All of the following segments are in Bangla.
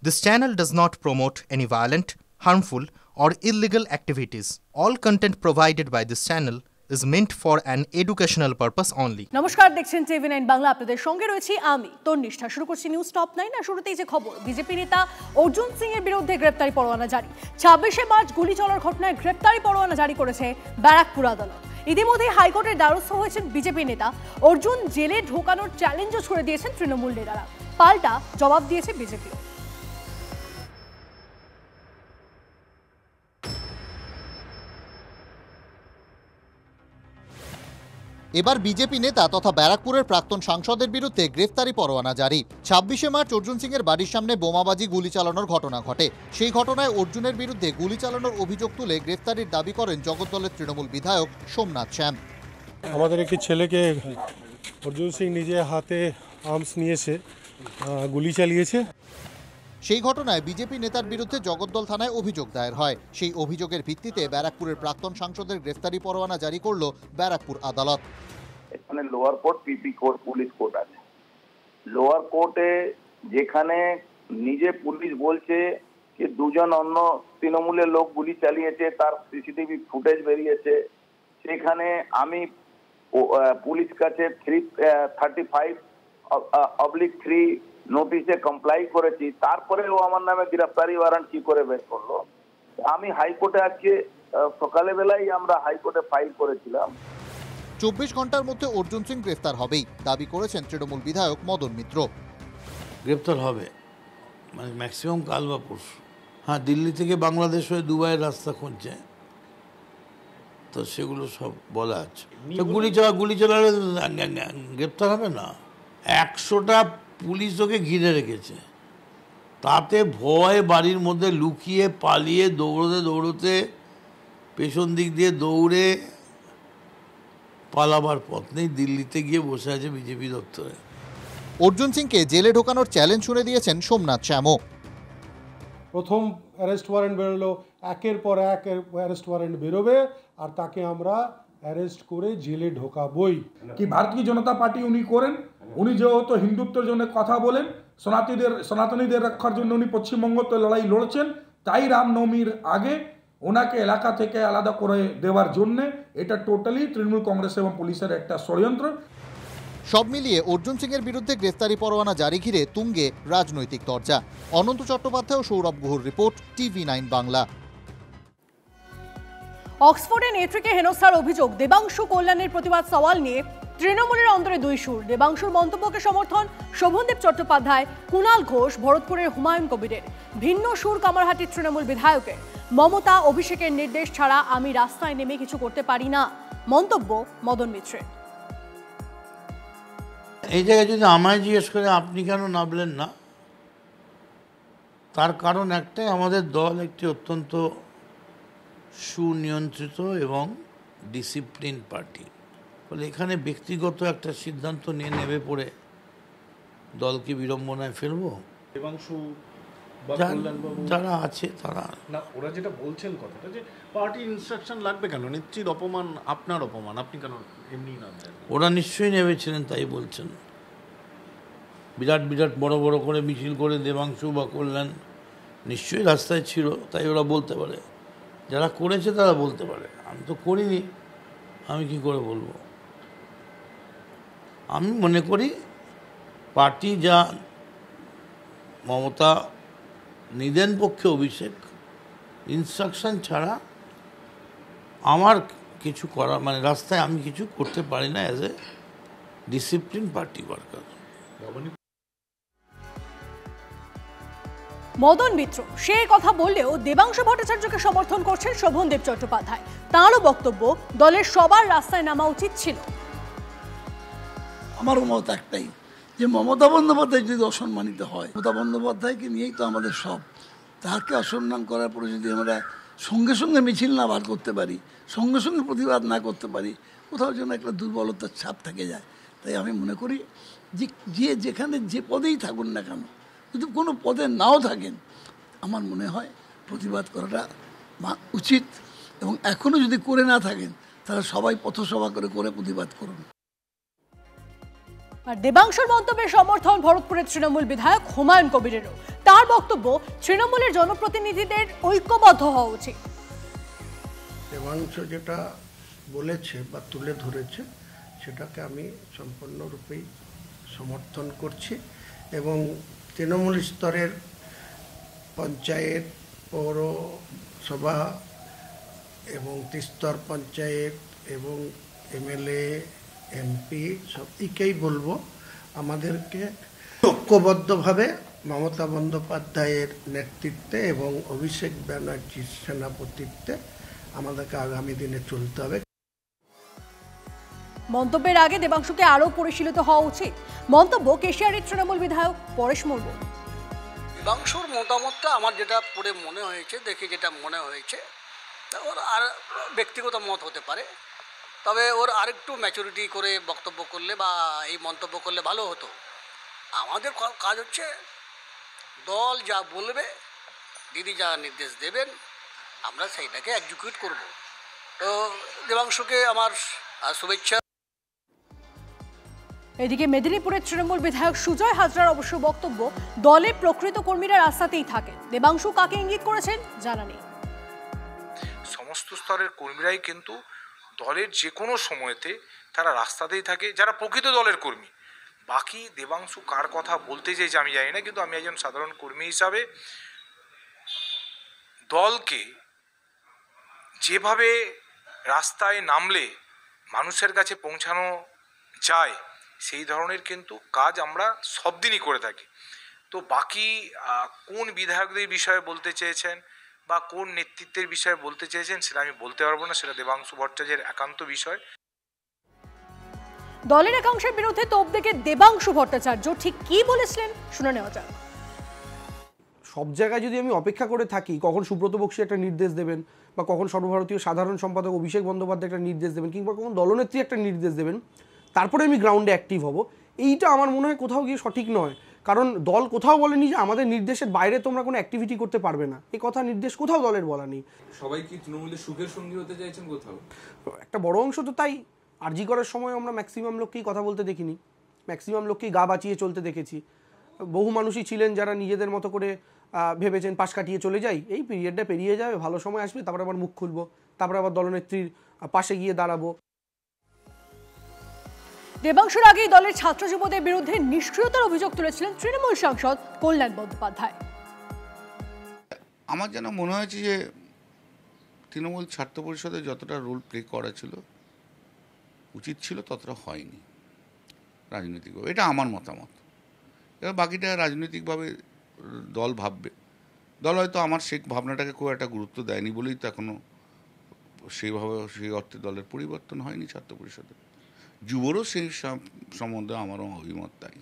This channel does not promote any violent, harmful, or illegal activities. All content provided by this channel is meant for an educational purpose only. নমস্কার, দেখছেন TV9 বাংলা। আপনাদের সঙ্গে রয়েছি আমি তন্নিষ্ঠা। শুরু করছি নিউজ টপ 9। আর শুরুতেই যে খবর, বিজেপি নেতা অর্জুন সিং এর বিরুদ্ধে গ্রেফতারি পরোয়ানা জারি। 26শে মার্চ গুলি চলার ঘটনায় গ্রেফতারি পরোয়ানা জারি করেছে ব্যারাকপুর আদালত। ইতিমধ্যে হাইকোর্টের দ্বারস্থ হয়েছেন বিজেপি নেতা অর্জুন। জেলে ঢোকানোর চ্যালেঞ্জও ছুড়ে দিয়েছেন তৃণমূল নেতারা। পাল্টা জবাব দিয়েছে বিজেপি। এবার বিজেপি নেতা তথা ব্যারাকপুরের প্রাক্তন সাংসদের বিরুদ্ধে গ্রেফতারি পরোয়ানা জারি। 26শে মার্চ অর্জুন সিং এর বাড়ির সামনে বোমাবাজি গুলি চালানোর ঘটনা ঘটে। সেই ঘটনায় অর্জুনের বিরুদ্ধে গুলি চালানোর অভিযোগ তুলে গ্রেফতারির দাবি করেন জগদ্দলের তৃণমূল বিধায়ক সোমনাথ শ্যাম। আমাদের একটি ছেলেকে অর্জুন সিং নিজে হাতে আর্মস নিয়েছে, গুলি চালিয়েছে। সেই ঘটনায় বিজেপি নেতার বিরুদ্ধে জগদ্দল থানায় অভিযোগ দায়ের হয়। সেই অভিযোগের ভিত্তিতে ব্যারাকপুরের প্রাক্তন সাংসদের গ্রেফতারি পরোয়ানা জারি করল ব্যারাকপুর আদালত। এখানে লোয়ার কোর্ট, পিপি কোর্ট, পুলিশ কোর্ট আছে। লোয়ার কোর্টে যেখানে নিজে পুলিশ বলছে যে দুজন অন্য তৃণমূলের লোক গুলি চালিয়েছে, তার সিসিটিভি ফুটেজ বেরিয়েছে, সেখানে আমি পুলিশ কাছে 335/3 নোটিশে কমপ্লাই করেছি। তারপরেও আমার নামে গ্রেফতারি ওয়ারেন্ট কি করে বের করলো? আমি হাইকোর্টে আজকে সকালে বেলায় আমরা হাইকোর্টে ফাইল করেছিলাম। 24 ঘন্টার মধ্যে অর্জুন সিং গ্রেফতার হবেই দাবি করেছেন তৃণমূল বিধায়ক মদন মিত্র। গ্রেপ্তার হবে মানে ম্যাক্সিমাম কাল বা পরশু। হ্যাঁ, দিল্লি থেকে বাংলাদেশ হয়ে দুবাইয়ের রাস্তা খুঁজছে, তো সেগুলো সব বলা আছে। তো গুলি চালালে গ্রেপ্তার হবে না? 100টা পুলিশ ওকে ঘিরে রেখেছে, তাতে ভয় বাড়ির মধ্যে লুকিয়ে পালিয়ে দৌড়তে পেছন দিক দিয়ে দৌড়ে পালাবার পথ নেই। দিল্লিতে গিয়ে বসে আছে বিজেপি দপ্তরে। অর্জুন সিংকে জেলে ঢোকানোর চ্যালেঞ্জ শুনে দিয়েছেন সোমনাথ শ্যামও। প্রথম অ্যারেস্ট ওয়ারেন্ট বেরোলো, একের পর এক অ্যারেস্ট ওয়ারেন্ট বেরোবে, আর তাকে আমরা অ্যারেস্ট করে জেলে ঢোকাবই। কি ভারতীয় জনতা পার্টি উনি করেন, উনি যেহেতু হিন্দুত্বের জন্য কথা বলেন, সনাতনীদের রক্ষার জন্য উনি পশ্চিমবঙ্গতে লড়াই লড়ছেন, তাই রামনবমীর আগে ওনাকে এলাকা থেকে আলাদা করে দেওয়ার জন্যে এটা টোটালি তৃণমূল কংগ্রেস এবং পুলিশের একটা ষড়যন্ত্র। সব মিলিয়ে অর্জুন সিং এর বিরুদ্ধে গ্রেফতারি পরোয়ানা জারি ঘিরে তুঙ্গে রাজনৈতিক চর্চা। অনন্ত চট্টোপাধ্যায় ও সৌরভ গুহর রিপোর্ট, TV9 বাংলা। অক্সফোর্ডে নেত্রীকে হেনস্থার অভিযোগ, দেবাংশু কল্যাণের প্রতিবাদ সওয়াল নিয়ে তৃণমূলের অন্তরে দুই সুর। দেবাংশুর মন্তব্যকে সমর্থন শোভনদেব চট্টোপাধ্যায়, কুণাল ঘোষ, ভরতপুরের হুমায়ুন কবিরের। ভিন্ন সুর কামারহাটির তৃণমূল বিধায়কের। মমতা অভিষেকের নির্দেশ ছাড়া আমি রাস্তায় নেমে কিছু করতে পারি না, মন্তব্য মদন মিত্রের। এই জায়গায় যদি আমায় জিজ্ঞেস করে আপনি কেন নামলেন না, তার কারণ একটাই, আমাদের দল একটি অত্যন্ত সুনিয়ন্ত্রিত এবং ডিসিপ্লিন পার্টি। ফলে এখানে ব্যক্তিগত একটা সিদ্ধান্ত নিয়ে নেমে পড়ে দলকে বিড়ম্বনায় ফেলবো। যারা আছে তারা না, ওরা যেটা বলছেন কথাটা যে পার্টি ইনস্ট্রাকশন লাগবে কেন, নেত্রীর অপমান আপনার অপমান, আপনি কেন এমনি না? ওরা নিশ্চয়ই নেমেছিলেন, তাই বলছেন। বিরাট বড় করে মিছিল করে দেবাংশু বা কল্যাণ নিশ্চয়ই রাস্তায় ছিল, তাই ওরা বলতে পারে। যারা করেছে তারা বলতে পারে, আমি তো করিনি, আমি কি করে বলবো? আমি মনে করি পার্টি যা মমতা নিদেন পক্ষে অভিষেক, ইনস্ট্রাকশন ছাড়া আমার কিছু করা মানে রাস্তায় আমি কিছু করতে পারি না as a discipline party worker. Madan Mitra সেই কথা বললেও দেবাংশু ভট্টাচার্যকে সমর্থন করছেন শোভনদেব চট্টোপাধ্যায়। তাঁরও বক্তব্য, দলের সবার রাস্তায় নামা উচিত ছিল। আমারও মত একটাই, যে মমতা বন্দ্যোপাধ্যায় যদি অসম্মানিত হয়, মমতা বন্দ্যোপাধ্যায়কে নিয়েই তো আমাদের সব, তাকে অসম্মান করার পরে যদি আমরা সঙ্গে মিছিল না বার করতে পারি, সঙ্গে প্রতিবাদ না করতে পারি, কোথাও যেন একটা দুর্বলতার ছাপ থেকে যায়। তাই আমি মনে করি যে যেখানে যে পদেই থাকুন না কেন, যদি কোনো পদে নাও থাকেন, আমার মনে হয় প্রতিবাদ করাটা উচিত। এবং এখনও যদি করে না থাকেন, তাহলে সবাই পথসভা করে প্রতিবাদ করুন। আর দেবাংশুর মন্তব্যের সমর্থন ভরতপুরের তৃণমূল বিধায়ক হুমায়ুন কবিরেরও। তার বক্তব্য, তৃণমূলের জনপ্রতিনিধিদের ঐক্যবদ্ধ হওয়া উচিত। দেবাংশু যেটা বলেছে বা তুলে ধরেছে সেটাকে আমি সম্পূর্ণরূপেই সমর্থন করছি এবং তৃণমূল স্তরের পঞ্চায়েত, পৌরসভা এবং ত্রিস্তর পঞ্চায়েত এবং এমএলএ, এমপি সবদিকেই বলবো আমাদেরকে ঐক্যবদ্ধভাবে মমতা বন্দ্যোপাধ্যায়ের নেতৃত্বে এবং অভিষেক ব্যানার্জির সেনাপতিত্বে আমাদেরকে আগামী দিনে চলতে হবে। মন্তব্যের আগে দেবাংশুকে আরও পরিশীলিত হওয়া উচিত, মন্তব্য কেশিয়ারের তৃণমূল বিধায়ক পরেশ মুর্মু। দেবাংশুর মতামতটা আমার যেটা পড়ে মনে হয়েছে, দেখে যেটা মনে হয়েছে, ওর আর ব্যক্তিগত মত হতে পারে, তবে ওর আরেকটু ম্যাচুরিটি করে বক্তব্য করলে বা এই মন্তব্য করলে ভালো হতো। আমাদের কাজ হচ্ছে দল যা বলবে, দিদি যা নির্দেশ দেবেন আমরা সেইটাকে এক্সিকিউট করব। তো দেবাংশুকে আমার শুভেচ্ছা। এদিকে মেদিনীপুরের তৃণমূল বিধায়ক সুজয় হাজরার অবশ্য বক্তব্য, দলে প্রকৃত কর্মীরা রাস্তাতেই থাকে। দেবাংশু কাকে ইঙ্গিত করেছেন জানা নেই। সমস্ত স্তরের কর্মীরাই কিন্তু দলের যে কোনো সময়তে তারা রাস্তাতেই থাকে, যারা প্রকৃত দলের কর্মী। বাকি দেবাংশু কার কথা বলতে চাইছে আমি জানি না, কিন্তু আমি একজন সাধারণ কর্মী হিসাবে দলকে যেভাবে রাস্তায় নামলে মানুষের কাছে পৌঁছানো যায় সেই ধরনের কিন্তু কাজ আমরা সব দিনই করে থাকি। তো বাকি কোন বিধায়কদের বিষয়ে বলতে চেয়েছেন বা কোন নেতৃত্বের বিষয়ে বলতে চেয়েছেন সেটা আমি বলতে পারবো না, সেটা দেবাংশু ভট্টাচার্যের একান্ত বিষয়। দলের একাংশের বিরুদ্ধে তোপ দেখে দেবাংশু ভট্টাচার্য ঠিক কি বলেছিলেন শুনে নেওয়া যাক। সব জায়গায় যদি আমি অপেক্ষা করে থাকি কখন সুব্রত বক্সী একটা নির্দেশ দেবেন বা কখন সর্বভারতীয় সাধারণ সম্পাদক অভিষেক বন্দ্যোপাধ্যায় একটা নির্দেশ দেবেন কিংবা কখন দলনেত্রী একটা নির্দেশ দেবেন, তারপরে আমি গ্রাউন্ডে অ্যাক্টিভ হব, এইটা আমার মনে হয় কোথাও গিয়ে সঠিক নয়। কারণ দল কোথাও বলেনি যে আমাদের নির্দেশের বাইরে তোমরা কোনো অ্যাক্টিভিটি করতে পারবে না, এই কথা নির্দেশ কোথাও দলের বলা নেই। সবাই কি তৃণমূলের সুখের সঙ্গী হতে চাইছেন? কোথাও একটা বড় অংশ তো তাই। আরজি করার সময় আমরা ম্যাক্সিমাম লোককেই কথা বলতে দেখিনি, ম্যাক্সিমাম লোককেই গা বাঁচিয়ে চলতে দেখেছি। বহু মানুষই ছিলেন যারা নিজেদের মতো করে ভেবেছেন পাশ কাটিয়ে চলে যাই, এই পিরিয়ডটা পেরিয়ে যাবে, ভালো সময় আসবে, তারপরে আবার মুখ খুলবো, তারপরে আবার দলনেত্রীর পাশে গিয়ে দাঁড়াবো। দেবাংশুর আগেই দলের ছাত্র যুবদের বিরুদ্ধে নিষ্ক্রিয়তার অভিযোগ তুলেছিলেন তৃণমূল সাংসদ কল্যাণ বন্দ্যোপাধ্যায়। আমার যেন মনে হয়েছে যে তৃণমূল ছাত্র পরিষদে যতটা রোল প্লে করা ছিল উচিত ছিল ততটা হয়নি রাজনৈতিকভাবে, এটা আমার মতামত। এবার বাকিটা রাজনৈতিকভাবে দল ভাববে। দল হয়তো আমার সেই ভাবনাটাকে খুব একটা গুরুত্ব দেয়নি বলেই তো এখনও সেইভাবে সেই অর্থে দলের পরিবর্তন হয়নি ছাত্র পরিষদে। যুবরও সেই সম্বন্ধে আমারও অভিমত তাই।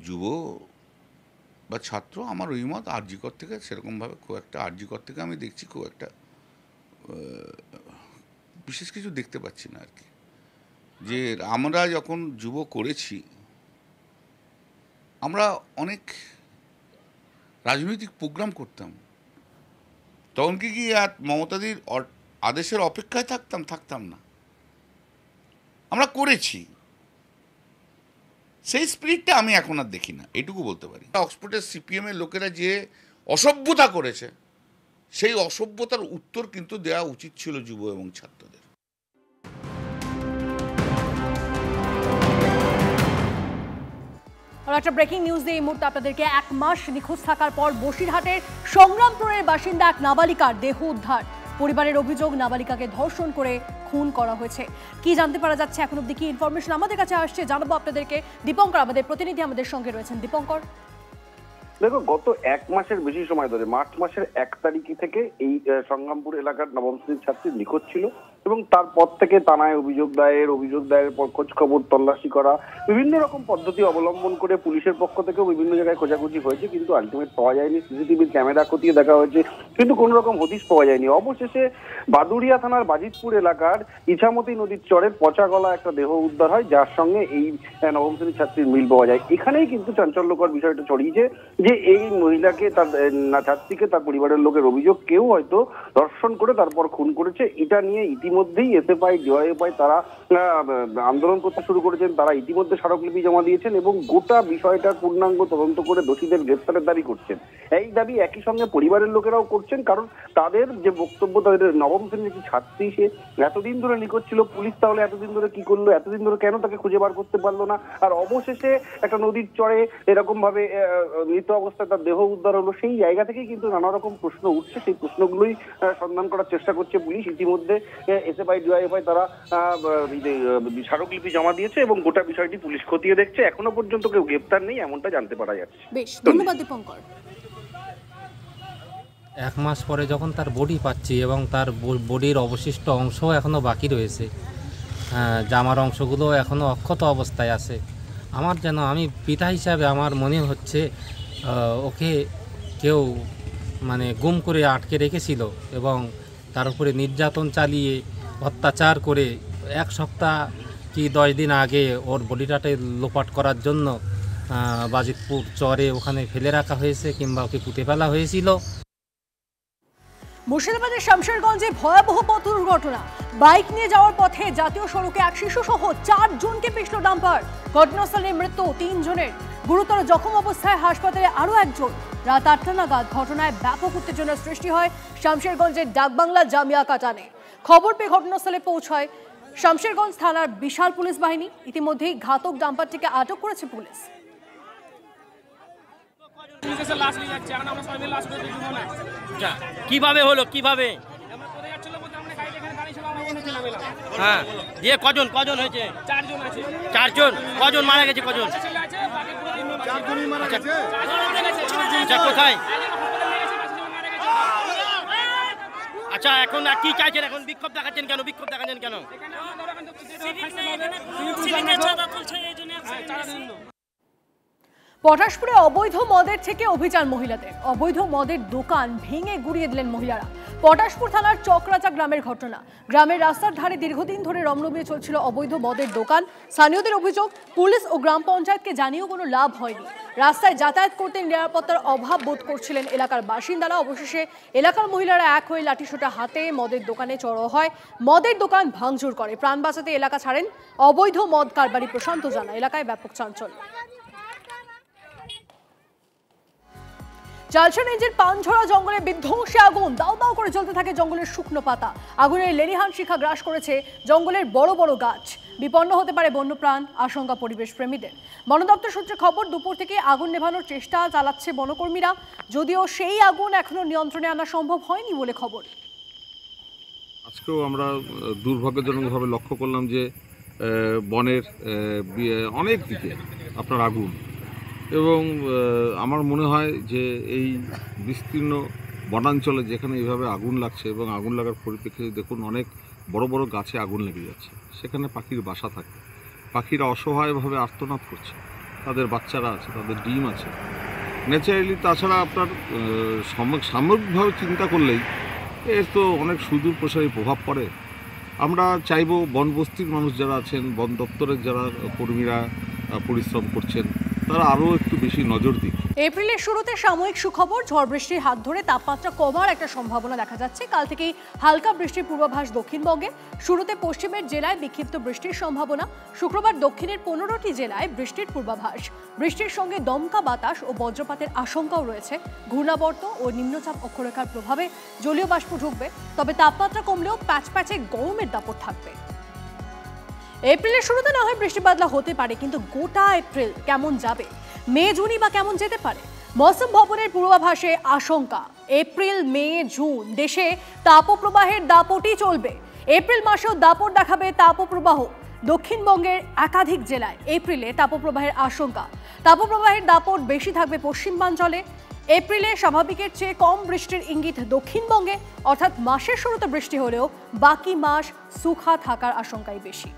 যুব বা ছাত্র আমার অভিমত আরজিকর থেকে সেরকমভাবে খুব একটা, আরজিকর থেকে আমি দেখছি খুব একটা বিশেষ কিছু দেখতে পাচ্ছি না আর কি। যে আমরা যখন যুব করেছি আমরা অনেক রাজনৈতিক প্রোগ্রাম করতাম, তখন কি মমতাদির আদেশের অপেক্ষায় থাকতাম না, আমরা করেছি। সেই স্পিরিটটা আমি এখন আর দেখি না, এটুকু বলতে পারি। অক্সফোর্ডের সিপিএমের লোকেরা যে অসভ্যতা করেছে সেই অসভ্যতার উত্তর কিন্তু দেওয়া উচিত ছিল যুব এবং ছাত্রদের। আর একটা ব্রেকিং নিউজ দিয়ে এই মুহূর্তে আপনাদেরকে, 1 মাস নিখোঁজ থাকার পর বসিরহাটের সংগ্রামপুরের বাসিন্দা এক নাবালিকার দেহ উদ্ধার। পরিবারের অভিযোগ নাবালিকাকে ধর্ষণ করে খুন করা হয়েছে। কি জানতে পারা যাচ্ছে, এখন অব্দি কি ইনফরমেশন আমাদের কাছে আসছে জানাবো আপনাদেরকে। দীপঙ্কর আমাদের প্রতিনিধি আমাদের সঙ্গে রয়েছেন। দীপঙ্কর, দেখো, গত 1 মাসের বেশি সময় ধরে মার্চ মাসের 1 তারিখ থেকে এই সংগ্রামপুর এলাকার নবম শ্রেণীর ছাত্রী নিখোঁজ ছিল এবং তারপর থেকে থানায় অভিযোগ দায়ের পর খোঁজ খবর তল্লাশি করা, বিভিন্ন রকম পদ্ধতি অবলম্বন করে পুলিশের পক্ষ থেকেও বিভিন্ন জায়গায় খোঁজাখুঁজি হয়েছে, কিন্তু আলটিমেট পাওয়া যায়নি। সিসিটিভির ক্যামেরা খতিয়ে দেখা হয়েছে, কিন্তু কোনো রকম হদিশ পাওয়া যায়নি। অবশেষে বাদুড়িয়া থানার বাজিতপুর এলাকার ইছামতি নদীর চরের পচা গলা একটা দেহ উদ্ধার হয়, যার সঙ্গে এই নবম শ্রেণীর ছাত্রীর মিল পাওয়া যায়। এখানেই কিন্তু চাঞ্চল্যকর বিষয়টা ছড়িয়েছে যে এই মহিলাকে, তার ছাত্রীকে তার পরিবারের লোকের অভিযোগ কেউ হয়তো ধর্ষণ করে তারপর খুন করেছে। এটা নিয়ে ইতিমধ্যে ইতিমধ্যেই এসএফআই ডিওয়াইএফআই তারা আন্দোলন করতে শুরু করেছেন। তারা ইতিমধ্যে স্মারকলিপি জমা দিয়েছেন এবং গোটা বিষয়টা পূর্ণাঙ্গ তদন্ত করে দোষীদের গ্রেফতারের দাবি করছেন। এই দাবি একই সঙ্গে পরিবারের লোকেরাও করছেন, কারণ তাদের যে বক্তব্য, তাদের নবম শ্রেণীর একটি ছাত্রী, সে এতদিন ধরে নিখোঁজ ছিল, পুলিশ তাহলে এতদিন ধরে কি করলো, এতদিন ধরে কেন তাকে খুঁজে বার করতে পারলো না, আর অবশেষে একটা নদীর চরে এরকম ভাবে মৃত অবস্থায় তার দেহ উদ্ধার হলো। সেই জায়গা থেকেই কিন্তু নানা রকম প্রশ্ন উঠছে, সেই প্রশ্নগুলোই সন্ধান করার চেষ্টা করছে পুলিশ। ইতিমধ্যে এসএফআই ডিওয়াইএফআই তারা স্মারকলিপি জমা দিয়েছে এবং গোটা বিষয়টি পুলিশ খতিয়ে দেখছে। এখনো পর্যন্ত কেউ গ্রেফতার নেই এমনটা জানতে পারা যাচ্ছে। বেশ, ধন্যবাদ দীপঙ্কর। 1 মাস পরে যখন তার বডি পাচ্ছি এবং তার বডির অবশিষ্ট অংশ এখনও বাকি রয়েছে, জামার অংশগুলো এখনও অক্ষত অবস্থায় আছে, আমি পিতা হিসাবে আমার মনে হচ্ছে ওকে কেউ গুম করে আটকে রেখেছিল এবং তার উপরে নির্যাতন চালিয়ে অত্যাচার করে 1 সপ্তাহ কি 10 দিন আগে ওর বডিটাকে লোপাট করার জন্য বাজিতপুর চরে ওখানে ফেলে রাখা হয়েছে কিংবা ওকে পুঁতে ফেলা হয়েছিল। মুর্শিদাবাদের শামশেরগঞ্জে ভয়াবহ পথ দুর্ঘটনা। বাইক নিয়ে যাওয়ার পথে জাতীয় সড়কে এক শিশু সহ 4 জনকে পিষল ডাম্পার। ঘটনাস্থলে মৃত্যু 3 জনের, গুরুতর জখম অবস্থায় হাসপাতালে আরও 1 জন। রাত 8টা নাগাদ ঘটনায় ব্যাপক উত্তেজনার সৃষ্টি হয় শামশেরগঞ্জের ডাকবাংলা জামিয়া কাটানে। খবর পেয়ে ঘটনাস্থলে পৌঁছায় শামশেরগঞ্জ থানার বিশাল পুলিশ বাহিনী। ইতিমধ্যেই ঘাতক ডাম্পারটিকে আটক করেছে পুলিশ। কিভাবে হলো, কিভাবে? হ্যাঁ, দিয়ে কজন হয়েছে? 4 জন আছে। 4 জন? কজন মারা গেছে? কজন? 4 জনই মারা গেছে। আচ্ছা, কোথায়? আচ্ছা, এখন কি চাইছেন? এখন বিক্ষোভ দেখাচ্ছেন কেন? পটাশপুরে অবৈধ মদের থেকে অভিযান মহিলাদের। অবৈধ মদের দোকান ভেঙে গুড়িয়ে দিলেন মহিলারা। পটাশপুর থানার চকরাচা গ্রামের ঘটনা। গ্রামের রাস্তার ধারে দীর্ঘদিন ধরে রমরমিয়ে চলছিল অবৈধ মদের দোকান। স্থানীয়দের অভিযোগ, পুলিশ ও গ্রাম পঞ্চায়েতকে জানিয়েও কোনো লাভ হয়নি। রাস্তায় যাতায়াত করতে নিরাপত্তার অভাব বোধ করছিলেন এলাকার বাসিন্দারা। অবশেষে এলাকার মহিলারা এক হয়ে লাঠিসোঁটা হাতে মদের দোকানে চড়ো হয়, মদের দোকান ভাঙচুর করে। প্রাণ বাঁচাতে এলাকা ছাড়েন অবৈধ মদ কারবারি প্রশান্ত জানা। এলাকায় ব্যাপক চাঞ্চল্য। চালসা রেঞ্জের পানঝরা জঙ্গলে বিধ্বংসী আগুন। দাউ দাউ করে জ্বলতে থাকে জঙ্গলের শুকনো পাতা। আগুনের লেলিহান শিখা গ্রাস করেছে জঙ্গলের বড় বড় গাছ। বিপন্ন হতে পারে বন্যপ্রাণ, আশঙ্কা পরিবেশ প্রেমীদের। বন দপ্তর সূত্রে খবর, দুপুর থেকে আগুন নেভানোর চেষ্টা চালাচ্ছে বনকর্মীরা, যদিও সেই আগুন এখনো নিয়ন্ত্রণে আনা সম্ভব হয়নি বলে খবর। আজকেও আমরা দুর্ভাগ্যজনকভাবে লক্ষ্য করলাম যে বনের অনেক দিকে আপনার আগুন, এবং আমার মনে হয় যে এই বিস্তীর্ণ বনাঞ্চলে যেখানে এইভাবে আগুন লাগছে এবং আগুন লাগার পরিপ্রেক্ষিতে দেখুন অনেক বড় বড় গাছে আগুন লেগে যাচ্ছে। সেখানে পাখির বাসা থাকে, পাখিরা অসহায়ভাবে আর্তনাদ করছে, তাদের বাচ্চারা আছে, তাদের ডিম আছে। ন্যাচারালি তাছাড়া আপনার সামগ্রিকভাবে চিন্তা করলেই এর তো অনেক সুদূর প্রসারী প্রভাব পড়ে। আমরা চাইব বনবস্তির মানুষ যারা আছেন, বন দপ্তরের যারা কর্মীরা পরিশ্রম করছেন, তারা আরও একটু বেশি নজর দিক। এপ্রিলের শুরুতে সাময়িক সুখবর, ঝড় বৃষ্টির হাত ধরে তাপমাত্রা কমার একটা সম্ভাবনা দেখা যাচ্ছে। কাল থেকেই হালকা বৃষ্টির পূর্বাভাস দক্ষিণবঙ্গে। শুরুতে পশ্চিমের জেলায় বিক্ষিপ্ত বৃষ্টির সম্ভাবনা। শুক্রবার দক্ষিণের 15টি জেলায় বৃষ্টির পূর্বাভাস। বৃষ্টির সঙ্গে দমকা বাতাস ও বজ্রপাতের আশঙ্কাও রয়েছে। ঘূর্ণাবর্ত ও নিম্নচাপ অক্ষরেখার প্রভাবে জলীয় বাষ্প ঢুকবে, তবে তাপমাত্রা কমলেও প্যাচে গরমের দাপট থাকবে। এপ্রিলের শুরুতে না হয় বৃষ্টি বাদলা হতে পারে, কিন্তু গোটা এপ্রিল কেমন যাবে, মে জুনই বা কেমন যেতে পারে? মৌসুম ভবনের পূর্বাভাসে আশঙ্কা, এপ্রিল মে জুন দেশে তাপপ্রবাহের দাপটই চলবে। এপ্রিল মাসেও দাপট দেখাবে তাপপ্রবাহ। দক্ষিণবঙ্গের একাধিক জেলায় এপ্রিলে তাপপ্রবাহের আশঙ্কা। তাপপ্রবাহের দাপট বেশি থাকবে পশ্চিমাঞ্চলে। এপ্রিলে স্বাভাবিকের চেয়ে কম বৃষ্টির ইঙ্গিত দক্ষিণবঙ্গে, অর্থাৎ মাসের শুরুতে বৃষ্টি হলেও বাকি মাস শুখা থাকার আশঙ্কাই বেশি।